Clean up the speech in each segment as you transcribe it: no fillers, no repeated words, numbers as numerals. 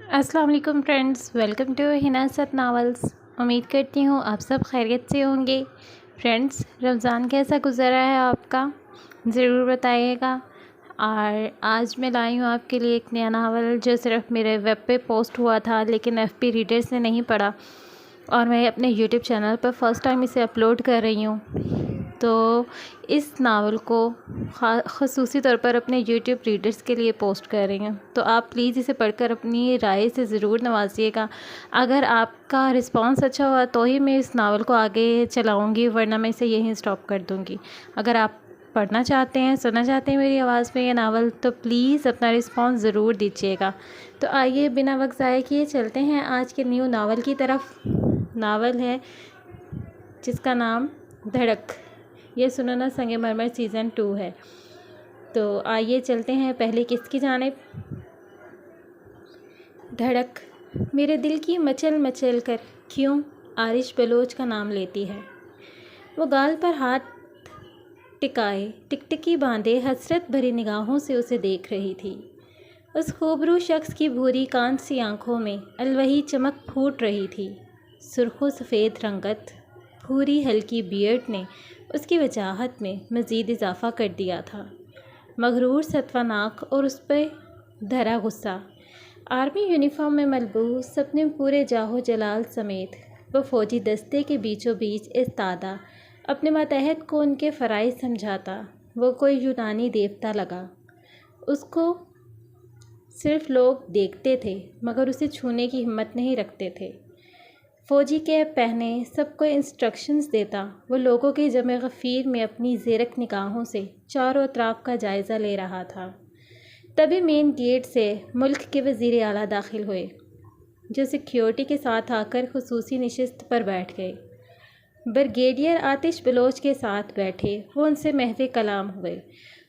अस्सलाम वालेकुम friends, welcome to हिनासत novels. उम्मीद करती हूँ आप सब खैरियत से होंगे। फ्रेंड्स, रमज़ान कैसा गुज़रा है आपका, ज़रूर बताइएगा। और आज मैं लाई हूँ आपके लिए एक नया नावल जो सिर्फ मेरे वेब पे पोस्ट हुआ था, लेकिन एफपी रीडर्स ने नहीं पढ़ा और मैं अपने यूट्यूब चैनल पर फ़र्स्ट टाइम इसे अपलोड कर रही हूँ। तो इस नावल को ख़ुसूसी तौर पर अपने यूट्यूब रीडर्स के लिए पोस्ट कर रही हूँ। तो आप प्लीज़ इसे पढ़कर अपनी राय से ज़रूर नवाजिएगा। अगर आपका रिस्पांस अच्छा हुआ तो ही मैं इस नावल को आगे चलाऊँगी, वरना मैं इसे यहीं स्टॉप कर दूँगी। अगर आप पढ़ना चाहते हैं, सुनना चाहते हैं मेरी आवाज़ में ये नावल, तो प्लीज़ अपना रिस्पांस ज़रूर दीजिएगा। तो आइए बिना वक्त ज़ाया किए चलते हैं आज के न्यू नावल की तरफ। नावल है जिसका नाम धड़क। ये सुनना संगमरमर सीज़न 2 है। तो आइए चलते हैं पहले किसकी जानिब। धड़क। मेरे दिल की मचल मचल कर क्यों आरिश बलोच का नाम लेती है। वो गाल पर हाथ टिकाए टिकटिकी बांधे हसरत भरी निगाहों से उसे देख रही थी। उस खूबरू शख्स की भूरी कांच सी आंखों में अलवही चमक फूट रही थी। सुर्खो सफ़ेद रंगत भूरी हल्की बियर्ड ने उसकी वजाहत में मज़ीद इजाफ़ा कर दिया था। मगरूर सत्वानाक और उस पर धरा गुस्सा। आर्मी यूनिफॉर्म में मलबूस अपने पूरे जाहो जलाल समेत वो फ़ौजी दस्ते के बीचों बीच इस्तादा अपने मातहत को उनके फ़राइज़ समझाता। वो कोई यूनानी देवता लगा। उसको सिर्फ लोग देखते थे मगर उसे छूने की हिम्मत नहीं रखते थे। फ़ौजी के पहने सबको इंस्ट्रक्शंस देता वो लोगों के जमे गफ़ीर में अपनी ज़ेरक निगाहों से चारों अतराफ़ का जायज़ा ले रहा था। तभी मेन गेट से मुल्क के वज़ीर आला दाखिल हुए, जो सिक्योरिटी के साथ आकर खुसूसी नशिस्त पर बैठ गए। ब्रिगेडियर आतिश बलोच के साथ बैठे वो उनसे महवे कलाम हुए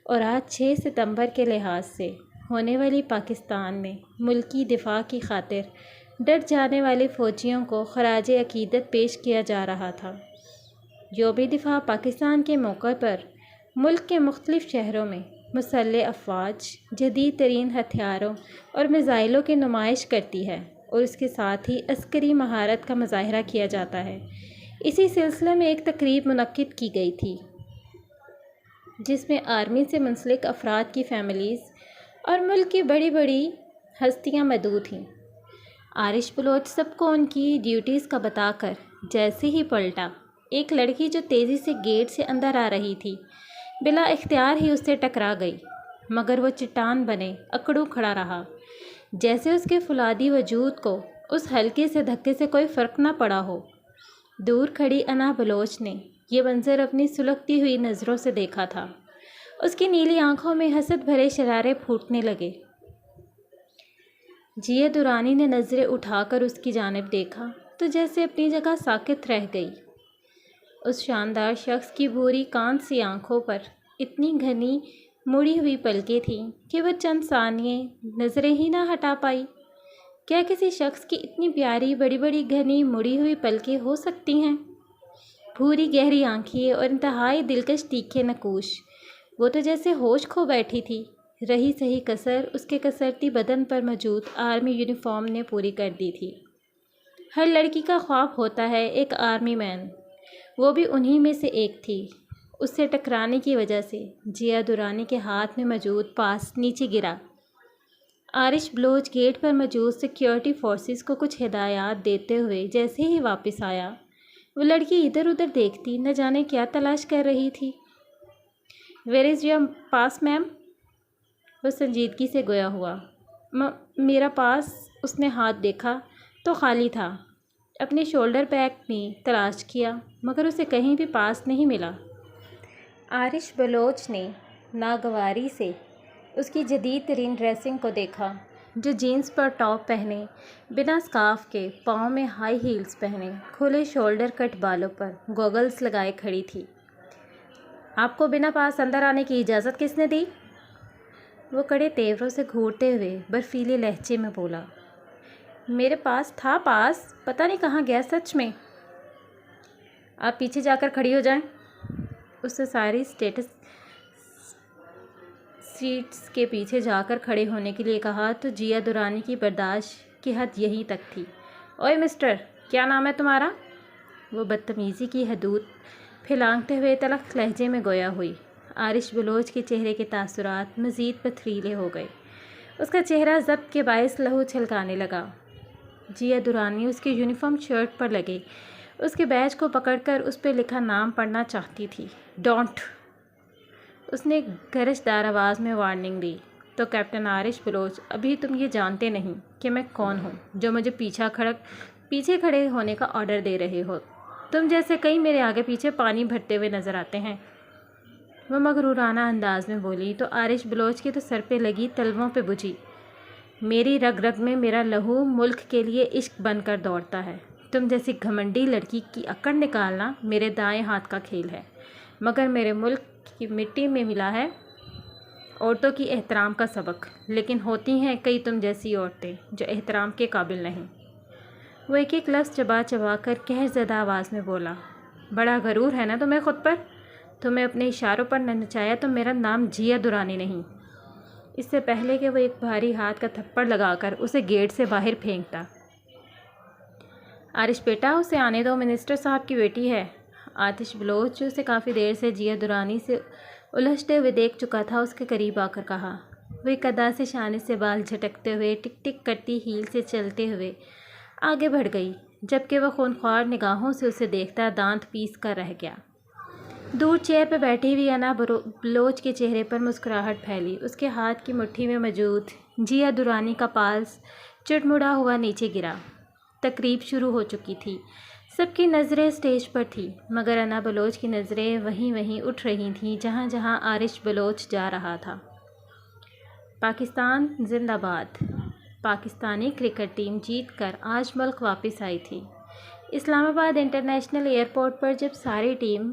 और आज 6 सितंबर के लिहाज से होने वाली पाकिस्तान में मुल्की दिफा की खातिर डट जाने वाले फ़ौजियों को खराज अकीदत पेश किया जा रहा था। योबी दिफा पाकिस्तान के मौके पर मुल्क के मुख्तलिफ़ शहरों में मुसल्ह अफवाज जदीद तरीन हथियारों और मिज़ाइलों की नुमाइश करती है और उसके साथ ही अस्करी महारत का मुजाहरा किया जाता है। इसी सिलसिले में एक तकरीब मुनक्किद की गई थी जिसमें आर्मी से मुंसलिक अफराद की फैमिलीज़ और मुल्क की बड़ी बड़ी हस्तियाँ मौजूद थीं। आरिश बलोच सबको उनकी ड्यूटीज़ का बताकर जैसे ही पलटा, एक लड़की जो तेज़ी से गेट से अंदर आ रही थी बिला इख्तियार ही उससे टकरा गई, मगर वो चट्टान बने अकड़ू खड़ा रहा, जैसे उसके फुलादी वजूद को उस हल्के से धक्के से कोई फ़र्क न पड़ा हो। दूर खड़ी अना बलोच ने यह मंज़र अपनी सुलगती हुई नज़रों से देखा था। उसकी नीली आंखों में हसद भरे शरारे फूटने लगे। जिया दुरानी ने नज़रें उठाकर उसकी जानिब देखा तो जैसे अपनी जगह साकित रह गई। उस शानदार शख्स की भूरी कांच सी आंखों पर इतनी घनी मुड़ी हुई पलकें थीं कि वह चंद सानिये नज़रें ही ना हटा पाई। क्या किसी शख्स की इतनी प्यारी बड़ी बड़ी घनी मुड़ी हुई पलकें हो सकती हैं? भूरी गहरी आँखें और इंतहाई दिलकश तीखे नकूश। वो तो जैसे होश खो बैठी थी। रही सही कसर उसके कसरती बदन पर मौजूद आर्मी यूनिफॉर्म ने पूरी कर दी थी। हर लड़की का ख्वाब होता है एक आर्मी मैन, वो भी उन्हीं में से एक थी। उससे टकराने की वजह से जिया दुरानी के हाथ में मौजूद पास नीचे गिरा। आरिश बलोच गेट पर मौजूद सिक्योरिटी फोर्सेस को कुछ हिदायत देते हुए जैसे ही वापस आया, वो लड़की इधर उधर देखती न जाने क्या तलाश कर रही थी। Where is your pass ma'am? वो संजीदगी से गोया हुआ। मेरा पास। उसने हाथ देखा तो खाली था। अपने शोल्डर बैग में तलाश किया मगर उसे कहीं भी पास नहीं मिला। आरिश बलोच ने नागवारी से उसकी जदीद तरीन ड्रेसिंग को देखा, जो जीन्स पर टॉप पहने, बिना स्कार्फ के, पाँव में हाई हील्स पहने, खुले शोल्डर कट बालों पर गॉगल्स लगाए खड़ी थी। आपको बिना पास अंदर आने की इजाज़त किसने दी? वो कड़े तेवरों से घूरते हुए बर्फीले लहजे में बोला। मेरे पास था पास, पता नहीं कहाँ गया सच में। आप पीछे जाकर खड़ी हो जाएं। उससे सारी سیٹس کے پیچھے جا کر کھڑے ہونے کے لیے کہا تو جیا درانی کی برداشت کی حد یہیں تک تھی۔ اوئے مسٹر، کیا نام ہے تمہارا؟ وہ بدتمیزی کی حدود پھیلانگتے ہوئے تلخ لہجے میں گویا ہوئی۔ عارش بلوچ کے چہرے کے تاثرات مزید پتھریلے ہو گئے۔ اس کا چہرہ ضبط کے باعث لہو چھلکانے لگا۔ جیا درانی اس کی یونیفارم شرٹ پر لگے اس کے بیج کو پکڑ کر اس پہ لکھا نام پڑھنا چاہتی تھی۔ ڈونٹ! اس نے گرج دار آواز میں وارننگ دی۔ تو کیپٹن عارش بلوچ، ابھی تم یہ جانتے نہیں کہ میں کون ہوں جو مجھے پیچھے کھڑے ہونے کا آرڈر دے رہے ہو۔ تم جیسے کئی میرے آگے پیچھے پانی بھرتے ہوئے نظر آتے ہیں۔ وہ مغرورانہ انداز میں بولی تو عارش بلوچ کے تو سر پہ لگی تلووں پہ بجھی۔ میری رگ رگ میں میرا لہو ملک کے لیے عشق بن کر دوڑتا ہے۔ تم جیسی گھمنڈی لڑکی کی اکڑ نکالنا میرے دائیں ہاتھ کا کھیل ہے، مگر میرے ملک کی مٹی میں ملا ہے عورتوں کی احترام کا سبق، لیکن ہوتی ہیں کئی تم جیسی عورتیں جو احترام کے قابل نہیں۔ وہ ایک ایک لفظ چبا چبا کر قہر زدہ آواز میں بولا۔ بڑا غرور ہے نا تمہیں خود پر؟ تمہیں اپنے اشاروں پر نہ نچایا تو میرا نام جیا درانی نہیں۔ اس سے پہلے کہ وہ ایک بھاری ہاتھ کا تھپڑ لگا کر اسے گیٹ سے باہر پھینکتا۔ عارش بیٹا، اسے آنے دو، منسٹر صاحب کی بیٹی ہے۔ آتش بلوچ جو اسے کافی دیر سے جیا درانی سے الجھتے ہوئے دیکھ چکا تھا، اس کے قریب آ کر کہا۔ وہ ایک ادا سے شانے سے بال جھٹکتے ہوئے ٹک ٹک کرتی ہیل سے چلتے ہوئے آگے بڑھ گئی، جبکہ وہ خونخوار نگاہوں سے اسے دیکھتا دانت پیس کر رہ گیا۔ دور چیئر پہ بیٹھی ہوئی انا بلوچ کے چہرے پر مسکراہٹ پھیلی۔ اس کے ہاتھ کی مٹھی میں موجود جیا درانی کا پالس چڑمڑا ہوا نیچے گرا۔ تقریب شروع ہو چکی تھی۔ سب کی نظریں اسٹیج پر تھی، مگر انا بلوچ کی نظریں وہیں اٹھ رہی تھیں جہاں جہاں عارش بلوچ جا رہا تھا۔ پاکستان زندہ باد! پاکستانی کرکٹ ٹیم جیت کر آج ملک واپس آئی تھی۔ اسلام آباد انٹرنیشنل ایئرپورٹ پر جب ساری ٹیم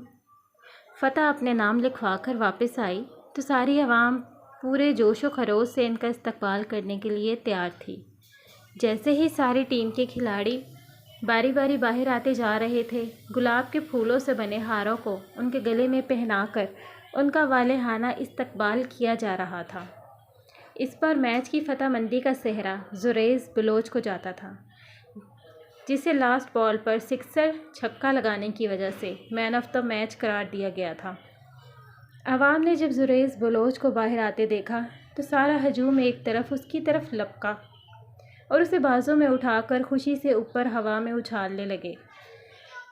فتح اپنے نام لکھوا کر واپس آئی تو ساری عوام پورے جوش و خروش سے ان کا استقبال کرنے کے لیے تیار تھی۔ جیسے ہی ساری ٹیم کے کھلاڑی باری باری باہر آتے جا رہے تھے، گلاب کے پھولوں سے بنے ہاروں کو ان کے گلے میں پہنا کر ان کا والہانہ استقبال کیا جا رہا تھا۔ اس پر میچ کی فتح مندی کا سہرا زریز بلوچ کو جاتا تھا، جسے لاسٹ بال پر سکسر چھکا لگانے کی وجہ سے مین آف دا میچ قرار دیا گیا تھا۔ عوام نے جب زریز بلوچ کو باہر آتے دیکھا تو سارا ہجوم ایک طرف اس کی طرف لپکا اور اسے بازوں میں اٹھا کر خوشی سے اوپر ہوا میں اچھالنے لگے۔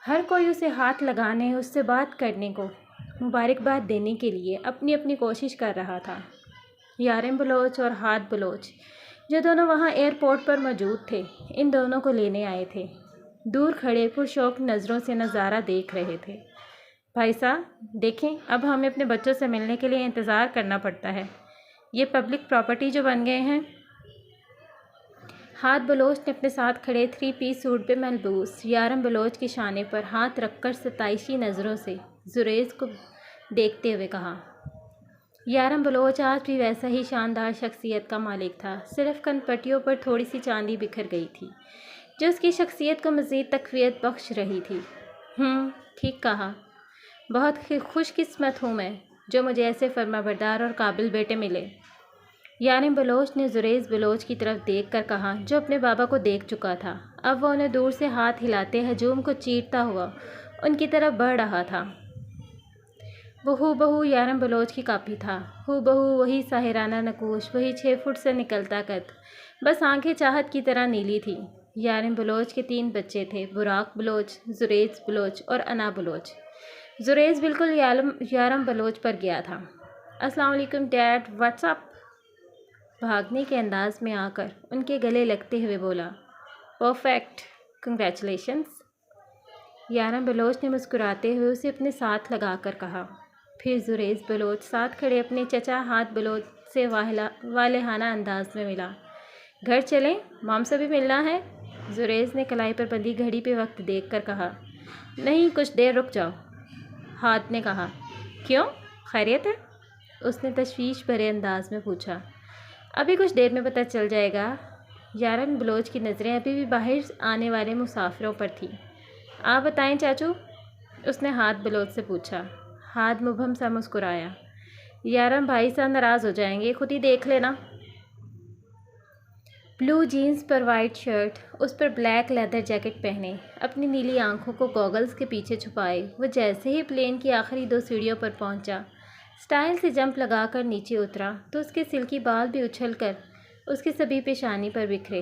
ہر کوئی اسے ہاتھ لگانے، اس سے بات کرنے کو مبارکباد دینے کے لیے اپنی اپنی کوشش کر رہا تھا۔ یارم بلوچ اور ہاد بلوچ جو دونوں وہاں ایئرپورٹ پر موجود تھے، ان دونوں کو لینے آئے تھے، دور کھڑے پرشوق نظروں سے نظارہ دیکھ رہے تھے۔ بھائی صاحب دیکھیں، اب ہمیں اپنے بچوں سے ملنے کے لیے انتظار کرنا پڑتا ہے، یہ پبلک پراپرٹی جو بن گئے ہیں۔ ہاد بلوچ نے اپنے ساتھ کھڑے 3 پیس سوٹ پہ ملبوس یارم بلوچ کے شانے پر ہاتھ رکھ کر ستائشی نظروں سے زریز کو دیکھتے ہوئے کہا۔ یارم بلوچ آج بھی ویسا ہی شاندار شخصیت کا مالک تھا، صرف کن پٹیوں پر تھوڑی سی چاندی بکھر گئی تھی جو اس کی شخصیت کو مزید تقویت بخش رہی تھی۔ ٹھیک کہا، بہت خوش قسمت ہوں میں جو مجھے ایسے فرما بردار اور قابل بیٹے ملے۔ یارم بلوچ نے زریز بلوچ کی طرف دیکھ کر کہا، جو اپنے بابا کو دیکھ چکا تھا۔ اب وہ انہیں دور سے ہاتھ ہلاتے ہجوم کو چیرتا ہوا ان کی طرف بڑھ رہا تھا۔ وہ ہو بہو یارم بلوچ کی کاپی تھا، ہو بہو وہی ساحرانہ نقوش، وہی 6 فٹ سے نکلتا قد، بس آنکھیں چاہت کی طرح نیلی تھی۔ یارم بلوچ کے 3 بچے تھے، براق بلوچ، زریز بلوچ اور انا بلوچ۔ زریز بالکل یارم بلوچ پر گیا تھا۔ السلام علیکم ڈیڈ، واٹس اپ؟ بھاگنے کے انداز میں آ کر ان کے گلے لگتے ہوئے بولا۔ Perfect, congratulations. یارم بلوچ نے مسکراتے ہوئے اسے اپنے ساتھ لگا کر کہا۔ پھر زریز بلوچ ساتھ کھڑے اپنے چچا ہاد بلوچ سے والہانہ انداز میں ملا۔ گھر چلیں، مام سے بھی ملنا ہے؟ زریز نے کلائی پر بندھی گھڑی پہ وقت دیکھ کر کہا۔ نہیں، کچھ دیر رک جاؤ، ہاد نے کہا۔ کیوں، خیریت ہے؟ اس نے تشویش بھرے انداز میں پوچھا۔ ابھی کچھ دیر میں پتہ چل جائے گا۔ یارم بلوچ کی نظریں ابھی بھی باہر آنے والے مسافروں پر تھیں۔ آپ بتائیں چاچو، اس نے ہاد بلوچ سے پوچھا۔ ہاد مبہم سا مسکرایا۔ यारम भाई साहब नाराज़ हो जाएंगे, खुद ही देख लेना। ब्लू जीन्स पर वाइट शर्ट, उस पर ब्लैक लेदर जैकेट पहने, अपनी नीली आंखों को गॉगल्स के पीछे छुपाए वो जैसे ही प्लेन की आखिरी 2 सीढ़ियों पर पहुंचा, स्टाइल से जंप लगाकर नीचे उतरा तो उसके सिल्की बाल भी उछलकर उसकी सभी पेशानी पर बिखरे।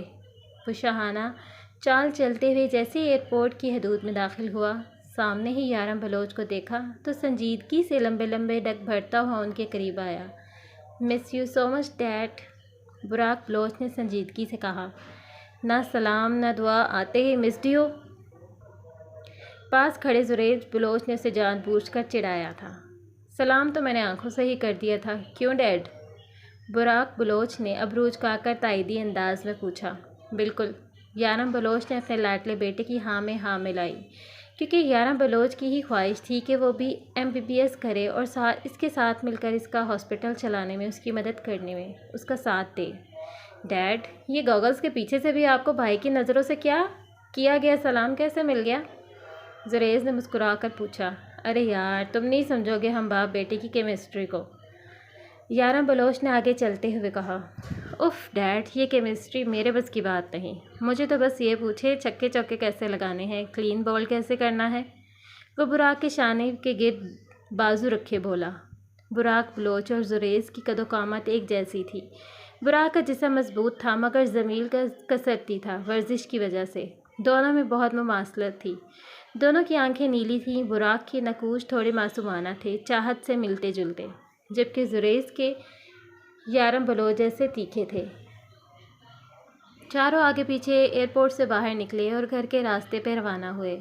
वो शाहाना चाल चलते हुए जैसे एयरपोर्ट की हदूद में दाखिल हुआ, सामने ही यारम बलोच को देखा तो संजीदगी से लंबे लंबे डग भरता हुआ उनके करीब आया। Miss you so much dad, बुराक बलोच ने संजीदगी से कहा। ना सलाम ना दुआ, आते ही मिस्ड यू। पास खड़े जुरेज बलोच ने उसे जानबूझकर चिढ़ाया था। सलाम तो मैंने आंखों से ही कर दिया था, क्यों डैड? बुराक बलोच ने अबरूज खाकर ताइदी अंदाज में पूछा। बिल्कुल, यारम बलोच ने अपने लाडले बेटे की हाँ में हाँ मिलाई, क्योंकि यारम बलोच की ही ख्वाहिश थी कि वो भी MBBS करे और इसके साथ मिलकर इसका हॉस्पिटल चलाने में, उसकी मदद करने में उसका साथ दे। डैड, ये गॉगल्स के पीछे से भी आपको भाई की नज़रों से क्या किया गया सलाम कैसे मिल गया? जुरेज ने मुस्कुरा कर पूछा। अरे यार, तुम नहीं समझोगे हम बाप बेटे की केमिस्ट्री को, यारम बलोच ने आगे चलते हुए कहा। उफ़ डैड, ये केमिस्ट्री मेरे बस की बात नहीं, मुझे तो बस ये पूछे छक्के चौके कैसे लगाने हैं, क्लीन बॉल कैसे करना है। वो बुराक के शाने के गिर्द बाजू रखे बोला। बुराक बलोच और जुरेज की कदोकामत एक जैसी थी। बुराक का जिस्म मजबूत था मगर ज़मील का कसरती था वर्जिश की वजह से। दोनों में बहुत मुमासलत थी। दोनों की आंखें नीली थीं। बुराक के नकूश थोड़े मासूमाना थे, चाहत से मिलते जुलते, जबकि जुरेज के यारम बलोच जैसे तीखे थे। चारों आगे पीछे एयरपोर्ट से बाहर निकले और घर के रास्ते पर रवाना हुए।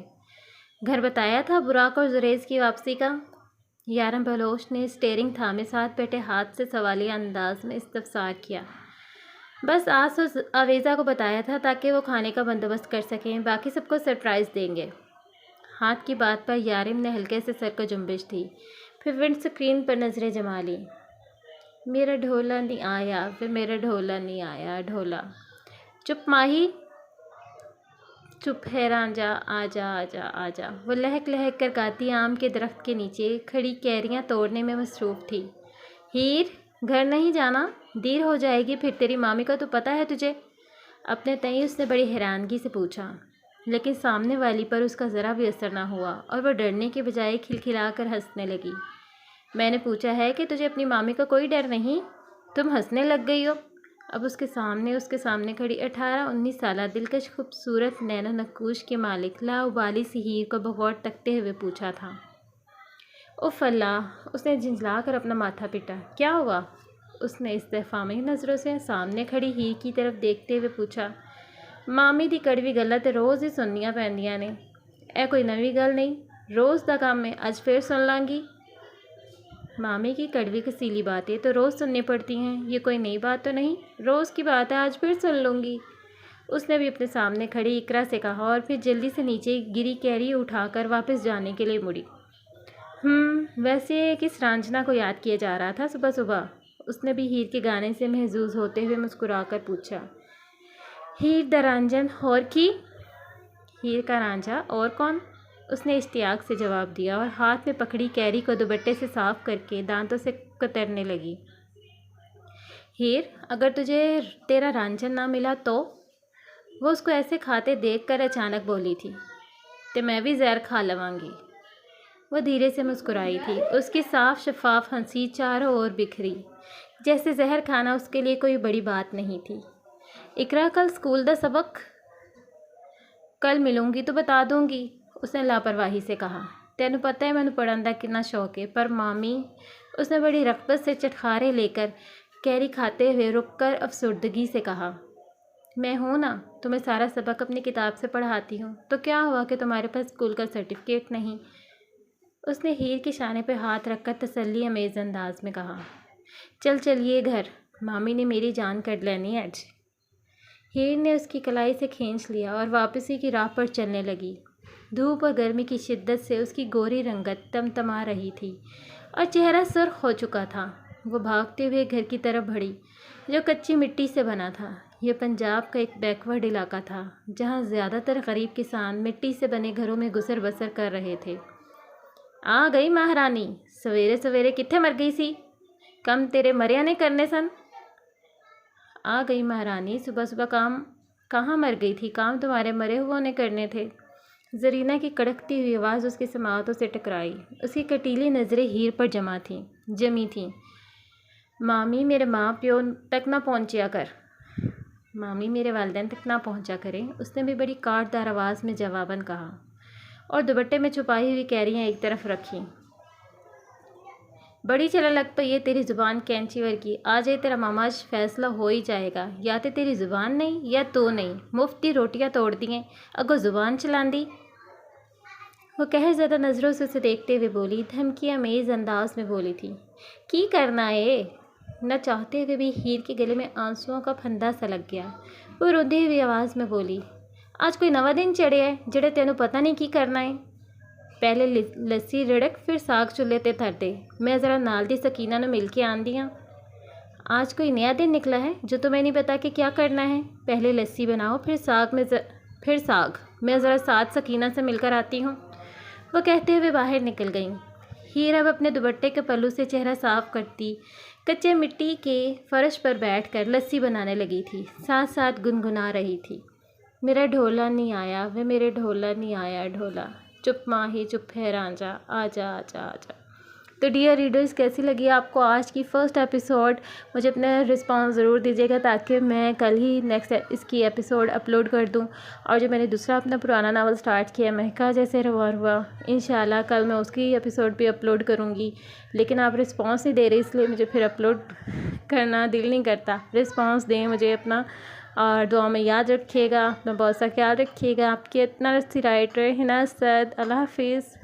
घर बताया था बुराक और जुरेज की वापसी का? यारम बलोच ने स्टीयरिंग थामे साथ बैठे हाथ से सवालिया अंदाज में इस्तफसार किया। बस आस और आवेज़ा को बताया था ताकि वो खाने का बंदोबस्त कर सकें, बाकी सबको सरप्राइज़ देंगे। हाथ की बात पर यारिम ने हल्के से सर को जुम्बिश दी, फिर विंड स्क्रीन पर नज़रें जमा ली। मेरा ढोला नहीं आया, फिर मेरा ढोला नहीं आया, ढोला। चुप माही, चुप है रांझा, आजा आजा आजा। वो लहक लहक कर गाती आम के दरख्त के नीचे खड़ी कैरियां तोड़ने में मसरूफ़ थी। हीर, घर नहीं जाना? देर हो जाएगी फिर, तेरी मामी का तो पता है तुझे? अपने तई उसने बड़ी हैरानगी से पूछा, लेकिन सामने वाली पर उसका ज़रा भी असर ना हुआ और वह डरने के बजाय खिलखिलाकर हंसने लगी। मैंने पूछा है कि तुझे अपनी मामी का कोई डर नहीं? तुम हंसने लग गई हो। अब उसके सामने खड़ी 18-19 साल दिलकश खूबसूरत नैनो नक्कूश के मालिक लाउबाली सी हीर को बगौर तकते हुए पूछा था। उफ़ अल्लाह, उसने झिंझला कर अपना माथा पीटा। क्या हुआ? उसने इस्तेफामी नज़रों से सामने खड़ी हीर की तरफ देखते हुए पूछा। मामी दी कड़वी गल्लां ते रोज़ ही सुननियां पैंदियां ने, ए कोई नवी गल नहीं, रोज़ दा काम है, अज फिर सुन लांगी। मामी की कड़वी कसीली बातें तो रोज़ सुननी पड़ती हैं, ये कोई नई बात तो नहीं, रोज़ की बात है, आज फिर सुन लूँगी। उसने भी अपने सामने खड़ी इकरा से कहा और फिर जल्दी से नीचे गिरी कैरी उठाकर वापस जाने के लिए मुड़ी। वैसे किस रांझना को याद किया जा रहा था सुबह सुबह? उसने भी हीर के गाने से महजूज होते हुए मुस्कुराकर पूछा। हीर द रांझन, और की? हीर का रांझा, और कौन? उसने इश्तियाक से जवाब दिया और हाथ में पकड़ी कैरी को दुपट्टे से साफ करके दांतों से कतरने लगी। हीर, अगर तुझे तेरा रांझन ना मिला तो? वो उसको ऐसे खाते देखकर अचानक बोली थी। तो मैं भी जहर खा लवांगी। वो धीरे से मुस्कुराई थी। उसकी साफ शफाफ हंसी चारों ओर बिखरी, जैसे जहर खाना उसके लिए कोई बड़ी बात नहीं थी। इकरा, कल स्कूल दा सबक? कल मिलूंगी तो बता दूंगी, उसने लापरवाही से कहा। तेनू पता है मैनू पढ़न का कितना शौक है, पर मामी, उसने बड़ी रग़बत से चटखारे लेकर कैरी खाते हुए रुककर अफसुर्दगी से कहा। मैं हूँ ना, तुम्हें सारा सबक अपनी किताब से पढ़ाती हूँ, तो क्या हुआ कि तुम्हारे पास स्कूल का सर्टिफिकेट नहीं? उसने हीर के शाने पर हाथ रखकर तसल्ली अमेज़ अंदाज में कहा। चल चलिए घर, मामी ने मेरी जान कट लेनी आज। हीर ने उसकी कलाई से खींच लिया और वापसी की राह पर चलने लगी। धूप और गर्मी की शिद्दत से उसकी गोरी रंगत तमतमा रही थी और चेहरा सुर्ख हो चुका था। वो भागते हुए घर की तरफ बढ़ी, जो कच्ची मिट्टी से बना था। यह पंजाब का एक बैकवर्ड इलाका था, जहाँ ज़्यादातर गरीब किसान मिट्टी से बने घरों में गुजर बसर कर रहे थे। आ गई महारानी, सवेरे सवेरे कित्थे मर गई सी? کم تیرے مریا نے کرنے سن۔ آ گئی مہارانی، صبح صبح کام کہاں مر گئی تھی؟ کام تمہارے مرے ہوا نے کرنے تھے۔ زرینہ کی کڑکتی ہوئی آواز اس کی سماعتوں سے ٹکرائی۔ اس کی کٹیلی نظریں ہیر پر جمی تھیں۔ مامی میرے ماں پیو تک نہ پہنچیا کر، مامی میرے والدین تک نہ پہنچا کریں، اس نے بھی بڑی کاٹ دار آواز میں جواباً کہا، اور دوپٹے میں چھپائی ہوئی کیریاں ایک طرف رکھیں۔ بڑی چلا لگ پئی ہے تیری زبان کینچی ور کی۔ آج یہ تیرا ماماج فیصلہ ہو ہی جائے گا، یا تے تیری زبان نہیں یا تو نہیں، مفت دی روٹیاں توڑ دیئیں، اگو زبان چلان دی۔ وہ قہر زدہ نظروں سے اسے دیکھتے ہوئے بولی، دھمکی آمیز انداز میں بولی تھی۔ کی کرنا ہے؟ نہ چاہتے ہوئے بھی ہیر کے گلے میں آنسوؤں کا پھندا سا لگ گیا۔ وہ روندی ہوئی آواز میں بولی، آج کوئی نواں دن چڑھے ہے جڑے تینوں پتہ نہیں کی کرنا ہے؟ پہلے لسی رڑک پھر ساگ چولہے تے دھر دے، میں ذرا نال دی سکینہ نو مل کے آن دیاں۔ آج کوئی نیا دن نکلا ہے جو تمہیں نہیں پتا کہ کیا کرنا ہے؟ پہلے لسی بناؤ پھر ساگ، میں ذرا ساتھ سکینہ سے مل کر آتی ہوں۔ وہ کہتے ہوئے باہر نکل گئیں۔ ہیر اب اپنے دوپٹے کے پلو سے چہرہ صاف کرتی کچے مٹی کے فرش پر بیٹھ کر لسی بنانے لگی تھی، ساتھ ساتھ گنگنا رہی تھی، میرا ڈھولا نہیں آیا وے میرے ڈھولا نہیں آیا ڈھولا، چپ ماہی چپ ہے رانجھا، آجا آجا آجا۔ تو ڈیئر ریڈرز، کیسی لگی آپ کو آج کی فرسٹ ایپیسوڈ؟ مجھے اپنا رسپانس ضرور دیجیے گا تاکہ میں کل ہی نیکسٹ اس کی ایپیسوڈ اپلوڈ کر دوں۔ اور جو میں نے دوسرا اپنا پرانا ناول سٹارٹ کیا مہکا جیسے روار ہوا، انشاءاللہ کل میں اس کی ایپیسوڈ بھی اپلوڈ کروں گی، لیکن آپ رسپانس نہیں دے رہے اس لیے مجھے پھر اپلوڈ کرنا دل نہیں کرتا۔ رسپانس دیں مجھے اپنا، اور دعا میں یاد رکھیے گا، اپنا بہت سا خیال رکھیے گا۔ آپ کی اتنا رسی رائٹر ہنا اسد۔ اللہ حافظ۔